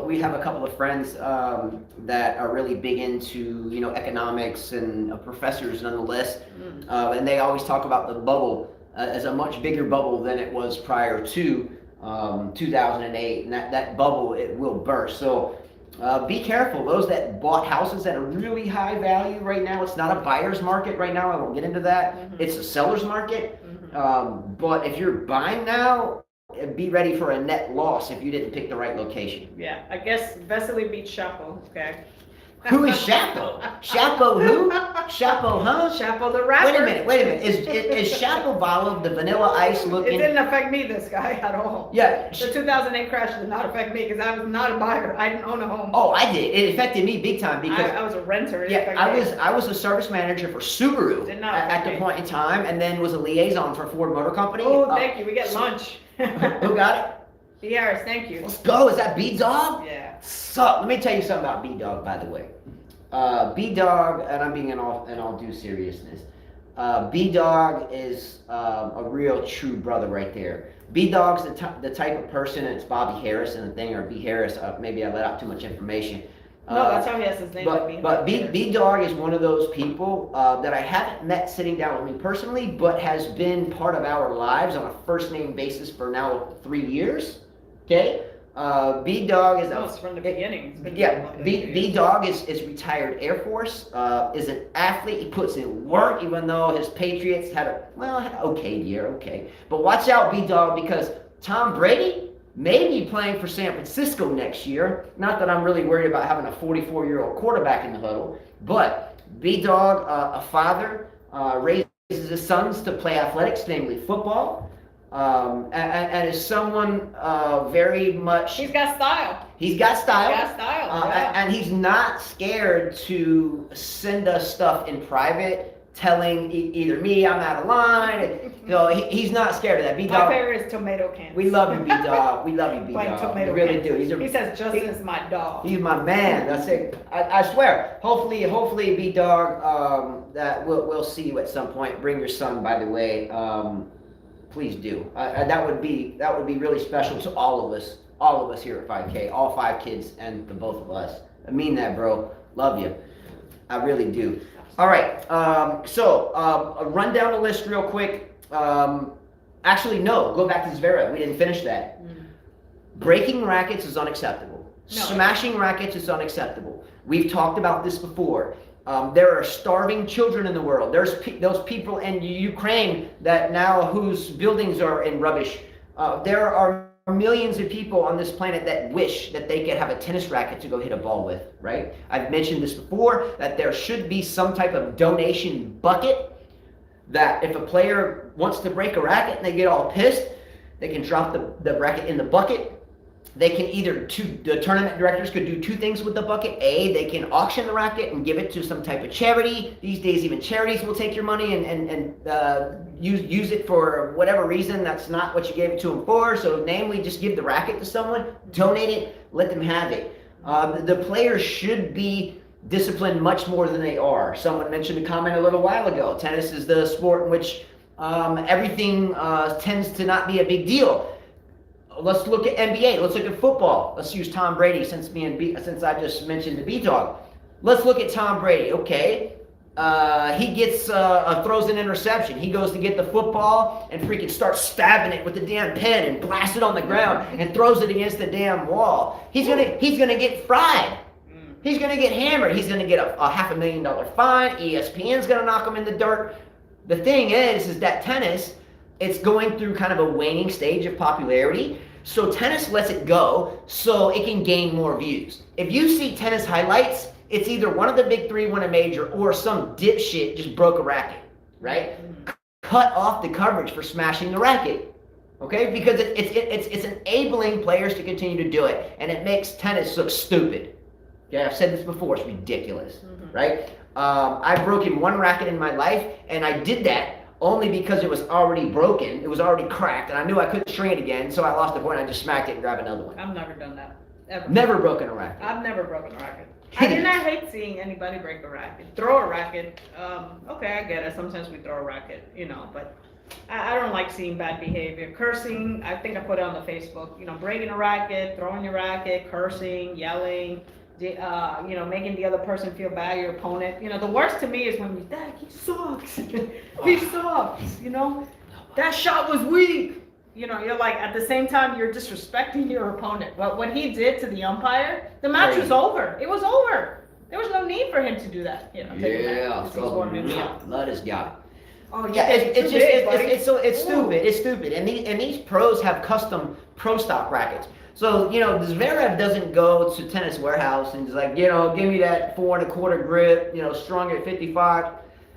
of friends that are really big into economics and professors nonetheless, and they always talk about the bubble as a much bigger bubble than it was prior to 2008, and that bubble, it will burst. So be careful. Those that bought houses at a really high value right now, it's not a buyer's market right now. I won't get into that. It's a seller's market. But if you're buying now, be ready for a net loss if you didn't pick the right location. Yeah, I guess Vesely beats Chapo, okay? Who is Chapo? Chapo who? Chapo, huh? Chapo the rapper. Wait a minute. Is Shapovalov the Vanilla Ice looking? It didn't affect me, this guy, at all. Yeah. The 2008 crash did not affect me because I was not a buyer. I didn't own a home. Oh, I did. It affected me big time because I was a renter. I was a service manager for Subaru at the point in time, and then was a liaison for Ford Motor Company. Oh, thank you. We get lunch. Who got it? B. Harris, thank you. Let's go. Is that B-Dog? Yeah. So, let me tell you something about B-Dog, by the way. B-Dog, and I'm being in all due seriousness, B-Dog is a real true brother right there. B-Dog's the type of person, and it's Bobby Harris and the thing, or B. Harris, maybe I let out too much information. No, that's how he has his name. But B-Dog is one of those people that I haven't met sitting down with me personally, but has been part of our lives on a first-name basis for now 3 years. Okay, B-Dog is it's from the beginning. B-Dog is retired Air Force. Is an athlete. He puts in work, even though his Patriots had an okay year. Okay, but watch out, B-Dog, because Tom Brady may be playing for San Francisco next year. Not that I'm really worried about having a 44-year-old quarterback in the huddle, but B-Dog, a father, raises his sons to play athletics, namely football. And is someone very much. He's got style. He's got style. Yeah. And he's not scared to send us stuff in private, telling either me I'm out of line. He's not scared of that. B-Dog. My favorite is tomato cans. We love you, B-Dog. We love you, B-Dog. We really do. He says Justin's my dog. He's my man. That's it. I swear. Hopefully, B-Dog. That we'll see you at some point. Bring your son, by the way. Please do. That would be really special to all of us here at 5K, all 5 kids and the both of us. I mean that, bro. Love you. I really do. All right. So run down the list real quick. Actually, no. Go back to Zverev. We didn't finish that. Breaking rackets is unacceptable. No. Smashing rackets is unacceptable. We've talked about this before. There are starving children in the world. There's those people in Ukraine that now whose buildings are in rubbish. There are millions of people on this planet that wish that they could have a tennis racket to go hit a ball with, right? I've mentioned this before, that there should be some type of donation bucket that if a player wants to break a racket and they get all pissed, they can drop the racket in the bucket. They can the tournament directors could do 2 things with the bucket. A, they can auction the racket and give it to some type of charity. These days, even charities will take your money and use it for whatever reason. That's not what you gave it to them for. So, namely, just give the racket to someone, donate it, let them have it. The players should be disciplined much more than they are. Someone mentioned a comment a little while ago. Tennis is the sport in which everything tends to not be a big deal. Let's look at NBA. Let's look at football. Let's use Tom Brady since I just mentioned the B-Dog. Let's look at Tom Brady. Okay, he gets throws an interception. He goes to get the football and freaking starts stabbing it with the damn pen and blasts it on the ground and throws it against the damn wall. He's gonna get fried. He's gonna get hammered. He's gonna get a $500,000 fine. ESPN's gonna knock him in the dirt. The thing is that tennis, it's going through kind of a waning stage of popularity. So tennis lets it go so it can gain more views. If you see tennis highlights, it's either one of the big 3 won a major or some dipshit just broke a racket, right? Cut off the coverage for smashing the racket. Okay, because it's enabling players to continue to do it, and it makes tennis look stupid. Yeah, I've said this before. It's ridiculous, right? I've broken one racket in my life, and I did that only because it was already broken. It was already cracked, and I knew I couldn't string it again, so I lost the point. I just smacked it and grabbed another one. I've never done that. Ever. Never broken a racket. I've never broken a racket. I hate seeing anybody break a racket. Throw a racket. Okay, I get it. Sometimes we throw a racket, but I don't like seeing bad behavior. Cursing, I think I put it on the Facebook, breaking a racket, throwing your racket, cursing, yelling, making the other person feel bad, your opponent. The worst to me is when you, Dad, he sucks. He sucks, That shot was weak. You're like, at the same time, you're disrespecting your opponent. But what he did to the umpire, the match was over. It was over. There was no need for him to do that. Let us go. Oh yeah, it's stupid. It's stupid. And these pros have custom pro stock rackets. So Zverev doesn't go to Tennis Warehouse and just like give me that 4 1/4 grip, strung at 55.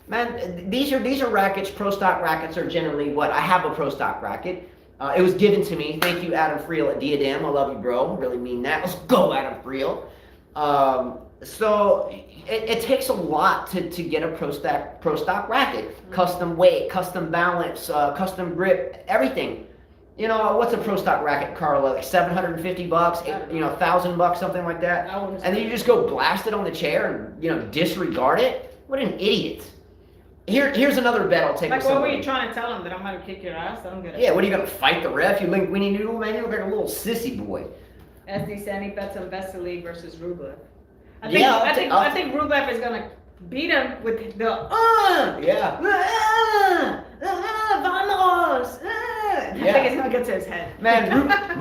Man, these are rackets. Pro stock rackets are generally what I have a pro stock racket. It was given to me. Thank you, Adam Friel at Diadem. I love you, bro. Really mean that. Let's go, Adam Friel. So it takes a lot to get a pro stock racket. Custom weight, custom balance, custom grip, everything. What's a pro stock racket, Carla? Like $750, $1,000, something like that. And then you just go blast it on the chair and disregard it. What an idiot. Here's another bet I'll take. Like, what were you trying to tell him, that I'm gonna kick your ass? I'm gonna. Yeah, what are you gonna fight the ref? You link Winnie Noodle, man. You look like a little sissy boy. SD Sandy bets on Vesely versus Rublev. I think Rublev is gonna beat him with the vamos. I think it's gonna get to his head. Man,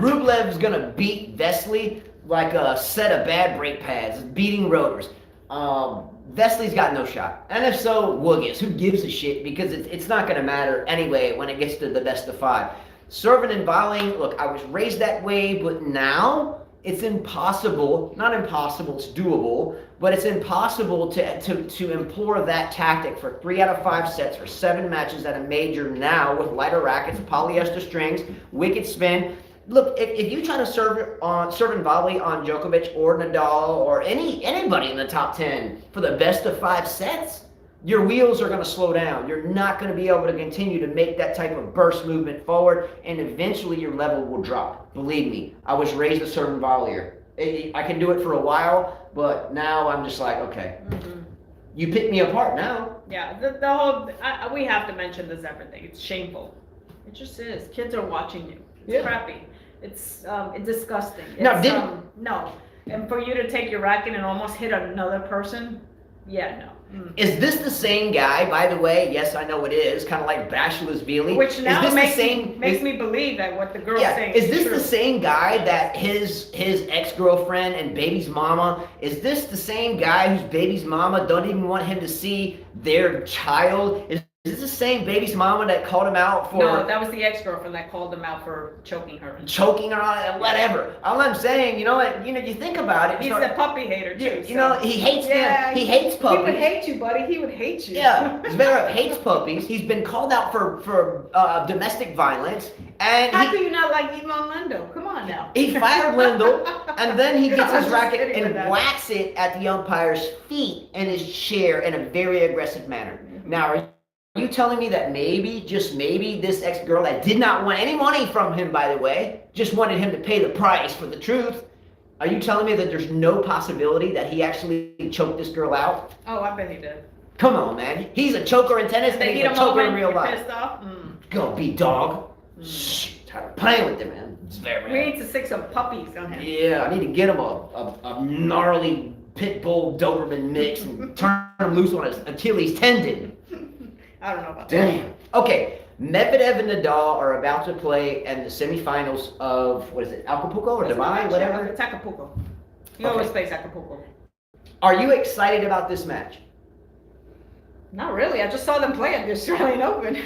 Rublev is gonna beat Vesely like a set of bad brake pads, beating rotors. Vesely's got no shot. And if so, Woogies. Who gives a shit? Because it's not going to matter anyway when it gets to the best of 5. Serving and volleying, look, I was raised that way, but now it's impossible. Not impossible, it's doable, but it's impossible to employ that tactic for 3 out of 5 sets for 7 matches at a major now with lighter rackets, polyester strings, wicked spin. Look, if you try to serve and volley on Djokovic or Nadal or anybody in the top 10 for the best of 5 sets, your wheels are going to slow down. You're not going to be able to continue to make that type of burst movement forward, and eventually your level will drop. Believe me, I was raised a serve and volleyer. I can do it for a while, but now I'm just like, okay, you pick me apart now. Yeah, the whole, we have to mention this everything. It's shameful. It just is. Kids are watching you. It's crappy. It's disgusting. No. And for you to take your racket and almost hit another person, no. Is this the same guy, by the way? Yes, I know it is. Kind of like Bashilashvili. Which now makes me believe that what the girl's saying is this true. The same guy that his ex-girlfriend and baby's mama, is this the same guy whose baby's mama don't even want him to see their child? Is this the same baby's mama that called him out for... No, that was the ex-girlfriend that called him out for choking her. Choking her on whatever. All I'm saying, you think about it. He's a puppy hater, too. He hates them. He hates puppies. He would hate you, buddy. He would hate you. Yeah, Zverev hates puppies. He's been called out for domestic violence. And how do you not like Ivan Lendl? Come on now. He fired Lendl, and then he gets his racket and whacks it at the umpire's feet in his chair in a very aggressive manner. Now, are you telling me that maybe, just maybe, this ex-girl that did not want any money from him, by the way, just wanted him to pay the price for the truth? Are you telling me that there's no possibility that he actually choked this girl out? Oh, I bet he did. Come on, man. He's a choker in tennis, and he's a choker in real life. Pissed off? Go be dog. Shh, tired of playing with him, man. It's very We need to stick some puppies on him. Yeah, I need to get him a gnarly pit bull Doberman mix and turn him loose on his Achilles tendon. I don't know about that. Damn. Okay, Medvedev and Nadal are about to play in the semifinals of, what is it, Acapulco or Dubai, whatever? It's Acapulco. He always plays Acapulco. Are you excited about this match? Not really. I just saw them play at the Australian Open.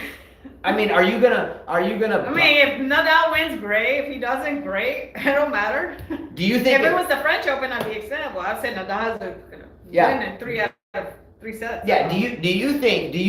I mean, are you gonna? I mean, if Nadal wins, great. If he doesn't, great. It don't matter. Do you think? If it was the French Open, I'd be excited. Well, I'd say Nadal has to win in 3 out of 3 sets. Yeah. Do you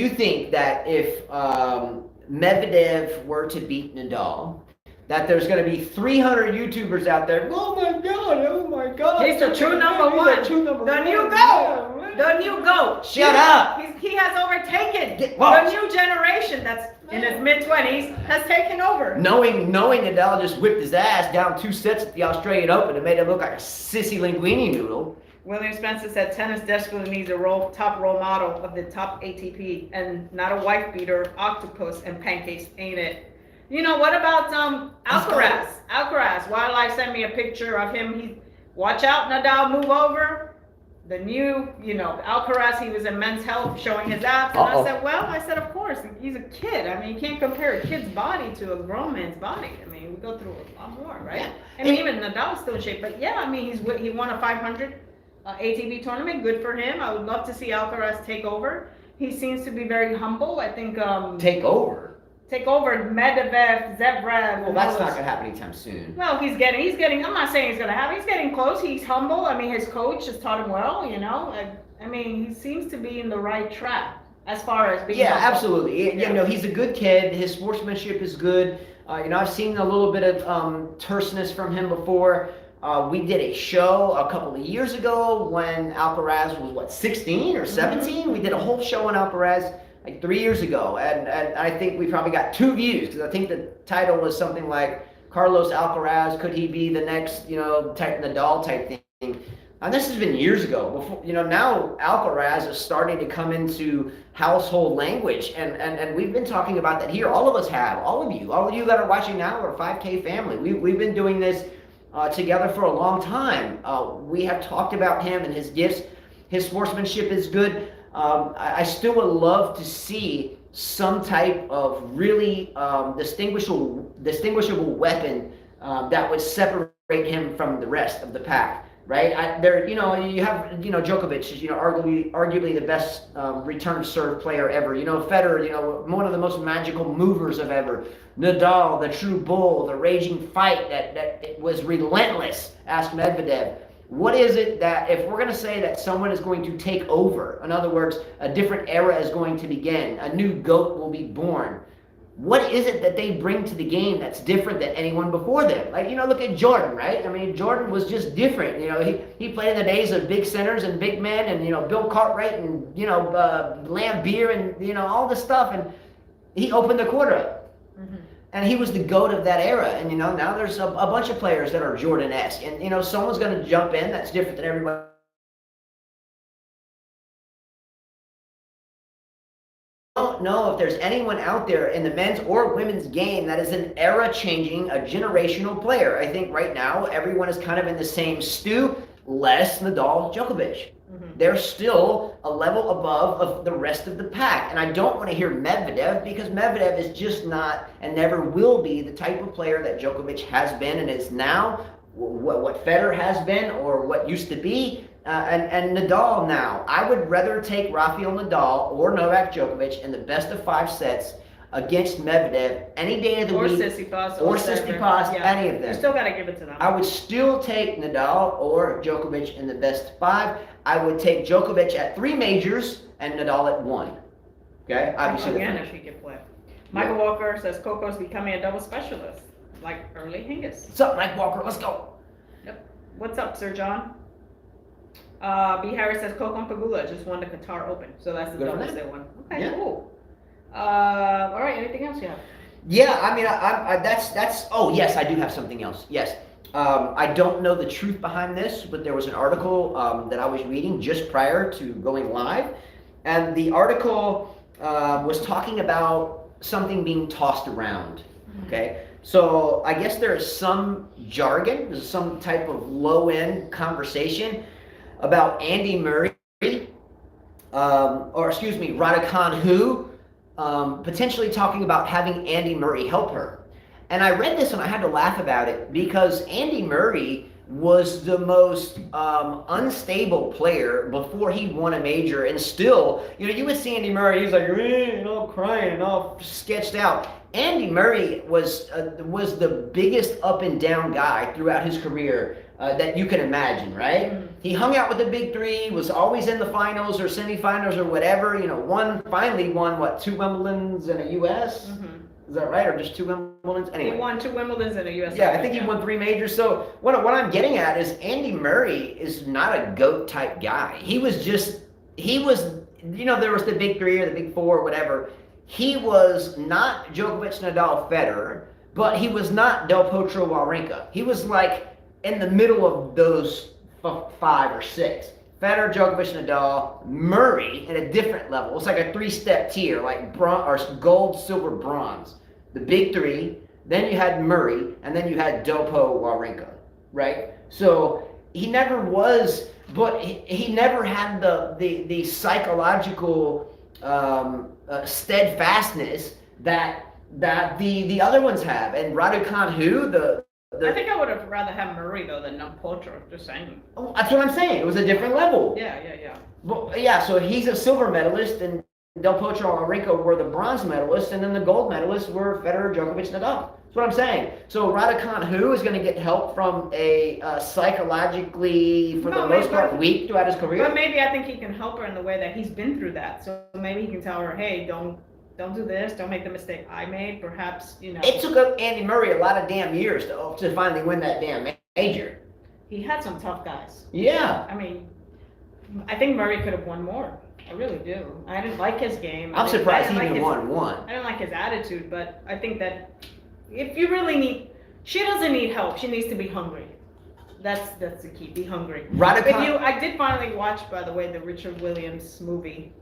think that if Medvedev were to beat Nadal, that there's going to be 300 YouTubers out there. Oh my God! Oh my God! He's the true number one. The new GOAT. The new GOAT. Shut up. He has overtaken Well, the new generation that's in his mid-20s has taken over. Knowing Nadal just whipped his ass down 2 sets at the Australian Open and made him look like a sissy linguine noodle. William Spencer said tennis desperately needs a top role model of the top ATP and not a wife beater, octopus, and pancakes, ain't it? You know, what about Alcaraz? Alcaraz, Wildlife sent me a picture of him. Watch out, Nadal, move over. The new, Alcaraz, he was in Men's Health showing his abs. And I said, of course, he's a kid. I mean, you can't compare a kid's body to a grown man's body. I mean, we go through a lot more, right? Yeah. I mean, even Nadal's still in shape. But yeah, I mean, he won a 500 ATP tournament. Good for him. I would love to see Alcaraz take over. He seems to be very humble. I think take over Medvedev, Zverev. Well, that's not gonna happen anytime soon. Well, he's getting. I'm not saying he's gonna have. He's getting close. He's humble. I mean, his coach has taught him well. I mean, he seems to be in the right track as far as being. Yeah, humble. absolutely. Yeah. He's a good kid. His sportsmanship is good. I've seen a little bit of terseness from him before. We did a show a couple of years ago when Alcaraz was 16 or 17. Mm-hmm. We did a whole show on Alcaraz like 3 years ago, and I think we probably got 2 views because I think the title was something like Carlos Alcaraz, could he be the next Nadal type thing. And this has been years ago. Before, now Alcaraz is starting to come into household language, and we've been talking about that here. All of us have, all of you that are watching now are 5K family. We've been doing this together for a long time. We have talked about him and his gifts. His sportsmanship is good. I still would love to see some type of really distinguishable weapon that would separate him from the rest of the pack. Right? You have Djokovic is arguably the best return serve player ever. Federer, one of the most magical movers of ever. Nadal, the true bull, the raging fight that was relentless. Ask Medvedev. What is it that, if we're going to say that someone is going to take over, in other words, a different era is going to begin, a new GOAT will be born, what is it that they bring to the game that's different than anyone before them? Like, look at Jordan, right? I mean, Jordan was just different. He played in the days of big centers and big men and, Bill Cartwright and, Lamb Beer and, all this stuff. And he opened the court up. Mm-hmm. And he was the GOAT of that era. And, now there's a bunch of players that are Jordan-esque. And, someone's going to jump in that's different than everybody. I don't know if there's anyone out there in the men's or women's game that is an era-changing, a generational player. I think right now everyone is kind of in the same stew, less Nadal, Djokovic. Mm-hmm. They're still a level above of the rest of the pack. And I don't want to hear Medvedev because Medvedev is just not and never will be the type of player that Djokovic has been and is now, what Federer has been or what used to be. And Nadal now. I would rather take Rafael Nadal or Novak Djokovic in the best of 5 sets against Medvedev any day of the week. Or Tsitsipas, any of them. You still got to give it to them. I would still take Nadal or Djokovic in the best 5. I would take Djokovic at 3 majors and Nadal at 1. Okay? Obviously. Again, if he could play. Michael Walker says Coco's becoming a double specialist, like early Hingis. What's up, Mike Walker? Let's go. Yep. What's up, Sir John? B. Harris says Coco and Pagula just won the Qatar Open, so that's the double set one. Okay, yeah. Cool. All right. Anything else you have? Yeah, I mean, that's. Oh, yes, I do have something else. Yes, I don't know the truth behind this, but there was an article that I was reading just prior to going live, and the article was talking about something being tossed around. Okay. So I guess there is some jargon, there's some type of low-end conversation about Andy Murray, Raducanu, potentially talking about having Andy Murray help her. And I read this and I had to laugh about it because Andy Murray was the most unstable player before he won a major, and still, you would see Andy Murray, he's like, all crying and all sketched out. Andy Murray was the biggest up and down guy throughout his career that you can imagine, right? Mm-hmm. He hung out with the big 3, was always in the finals or semifinals or whatever. Finally won 2 Wimbledons and a U.S. Mm-hmm. Is that right? Or just 2 Wimbledons? Anyway. He won 2 Wimbledons and a US Yeah, Open, I think he won 3 majors. So what I'm getting at is Andy Murray is not a GOAT type guy. He was, there was the big three or the big four or whatever. He was not Djokovic, Nadal, Federer, but he was not Del Potro, Wawrinka. He was like in the middle of those 5 or 6. Federer, Djokovic, Nadal, Murray at a different level. It's like a 3-step tier, like gold, silver, bronze. The big three. Then you had Murray, and then you had Delpo, Wawrinka, right? So he never was, but he never had the psychological steadfastness that the other ones have. And Raducanu, I think I would have rather have Murray though than Potro. Just saying. Oh, that's what I'm saying. It was a different level. Yeah. Well, yeah. So he's a silver medalist, and Del Potro and Wawrinka were the bronze medalists, and then the gold medalists were Federer, Djokovic, Nadal. That's what I'm saying. So Raducanu is going to get help from a psychologically, for the most part, weak throughout his career. But maybe I think he can help her in the way that he's been through that. So maybe he can tell her, hey, don't do this. Don't make the mistake I made. Perhaps, It took Andy Murray a lot of damn years to finally win that damn major. He had some tough guys. Yeah. I mean, I think Murray could have won more. I really do. I didn't like his game. I'm surprised he even won one. I didn't like his attitude, but I think that if you really she doesn't need help. She needs to be hungry. That's the key. Be hungry. I did finally watch, by the way, the Richard Williams movie.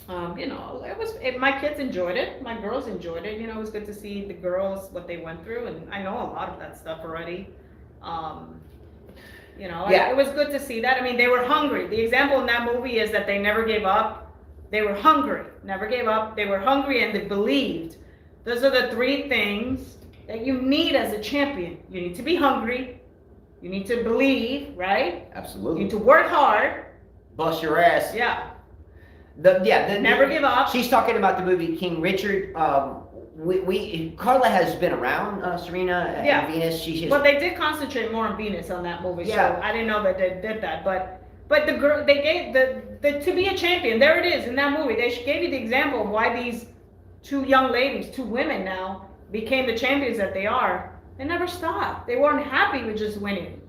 My kids enjoyed it. My girls enjoyed it. It was good to see the girls, what they went through, and I know a lot of that stuff already. It was good to see that. I mean, they were hungry. The example in that movie is that they never gave up. They were hungry, never gave up. They were hungry and they believed. Those are the 3 things that you need as a champion. You need to be hungry. You need to believe, right? Absolutely. You need to work hard. Bust your ass. Yeah. Never give up. She's talking about the movie King Richard. Carla has been around Serena and Venus. But they did concentrate more on Venus on that movie. Yeah. So I didn't know that they did that. But the girl, they gave the to be a champion. There it is in that movie. They gave you the example of why these 2 young ladies, 2 women now, became the champions that they are. They never stopped. They weren't happy with just winning.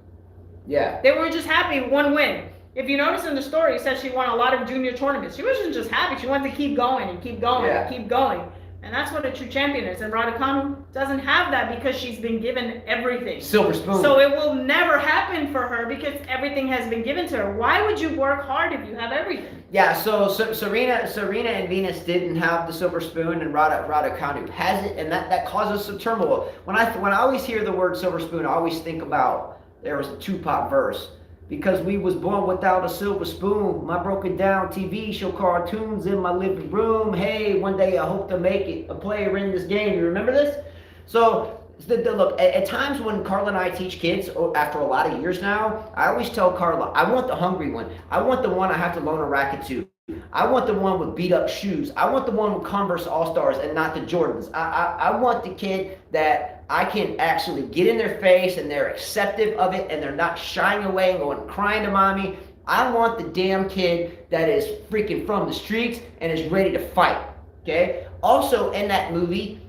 Yeah. They weren't just happy with one win. If you notice in the story, it says she won a lot of junior tournaments. She wasn't just happy. She wanted to keep going and keep going and keep going. And that's what a true champion is. And Raducanu doesn't have that because she's been given everything. Silver spoon. So it will never happen for her because everything has been given to her. Why would you work hard if you have everything? Yeah, so Serena and Venus didn't have the silver spoon, and Raducanu has it, and that causes some turmoil. When I always hear the word silver spoon, I always think about there was a Tupac verse. Because we was born without a silver spoon. My broken down TV show cartoons in my living room. Hey, one day I hope to make it a player in this game. You remember this? So, look, at times when Carla and I teach kids, after a lot of years now, I always tell Carla, I want the hungry one. I want the one I have to loan a racket to. I want the one with beat up shoes. I want the one with Converse All-Stars and not the Jordans. I want the kid that I can actually get in their face and they're acceptive of it and they're not shying away and going crying to mommy. I want the damn kid that is freaking from the streets and is ready to fight. Okay? Also in that movie,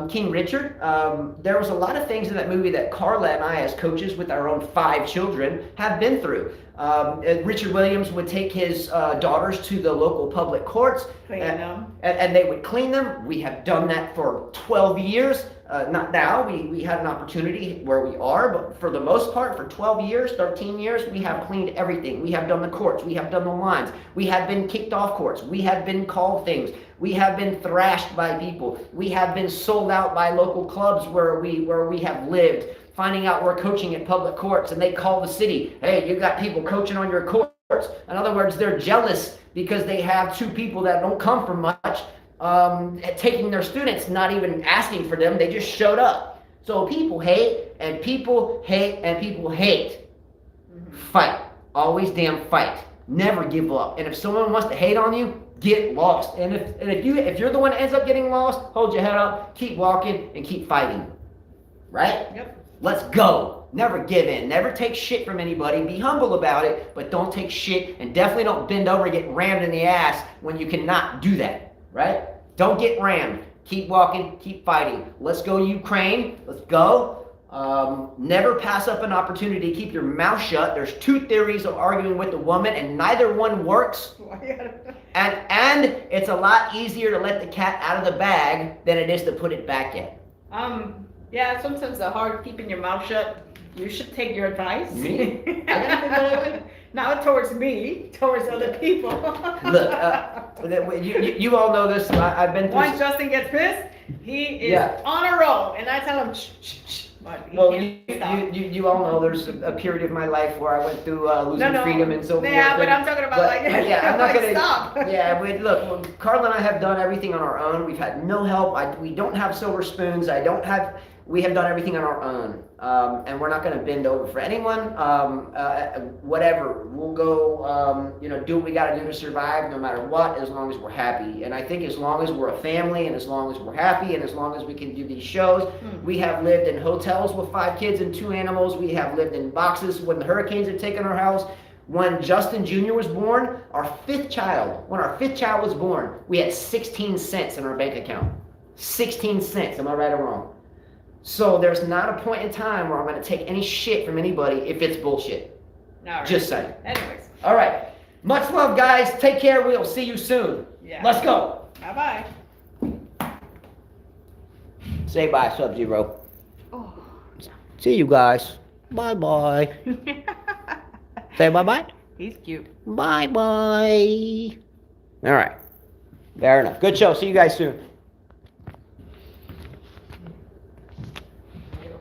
King Richard, there was a lot of things in that movie that Carla and I as coaches with our own 5 children have been through. Richard Williams would take his daughters to the local public courts and they would clean them. We have done that for 12 years. Not now, we had an opportunity where we are, but for the most part, for 12 years, 13 years, we have cleaned everything. We have done the courts, we have done the lines, we have been kicked off courts, we have been called things, we have been thrashed by people, we have been sold out by local clubs where we have lived, finding out we're coaching at public courts, and they call the city, hey, you got people coaching on your courts. In other words, they're jealous because they have 2 people that don't come from much, taking their students, not even asking for them, they just showed up. So people hate, and people hate, and people hate. Mm-hmm. Fight. Always damn fight. Never give up. And if someone wants to hate on you, get lost. And if you're the one that ends up getting lost, hold your head up, keep walking, and keep fighting. Right? Yep. Let's go. Never give in. Never take shit from anybody. Be humble about it, but don't take shit, and definitely don't bend over and get rammed in the ass when you cannot do that. Right? Don't get rammed. Keep walking, keep fighting. Let's go Ukraine. Let's go. Never pass up an opportunity. Keep your mouth shut. There's 2 theories of arguing with a woman, and neither one works. And it's a lot easier to let the cat out of the bag than it is to put it back in. Yeah, sometimes the hard keeping your mouth shut. You should take your advice. Me? I gotta think that way. Not towards me, towards other people. Look, you all know this. I've been through. Once Justin gets pissed, he is on a roll, and I tell him, shh, shh, shh. Well, you all know there's a period of my life where I went through losing freedom and so forth. Yeah, but I'm talking about I'm not gonna stop. Yeah, look, Carla and I have done everything on our own. We've had no help. We don't have silver spoons. We have done everything on our own, and we're not going to bend over for anyone. Whatever, we'll go, do what we got to do to survive, no matter what, as long as we're happy. And I think as long as we're a family, and as long as we're happy, and as long as we can do these shows, we have lived in hotels with 5 kids and 2 animals. We have lived in boxes when the hurricanes have taken our house. When Justin Jr. was born, when our 5th child was born, we had 16 cents in our bank account. 16 cents, am I right or wrong? So there's not a point in time where I'm going to take any shit from anybody if it's bullshit. All right. Just saying. Anyways. All right. Much love, guys. Take care. We'll see you soon. Yeah. Let's go. Bye-bye. Say bye, Sub-Zero. Oh. See you guys. Bye-bye. Say bye-bye. He's cute. Bye-bye. All right. Fair enough. Good show. See you guys soon.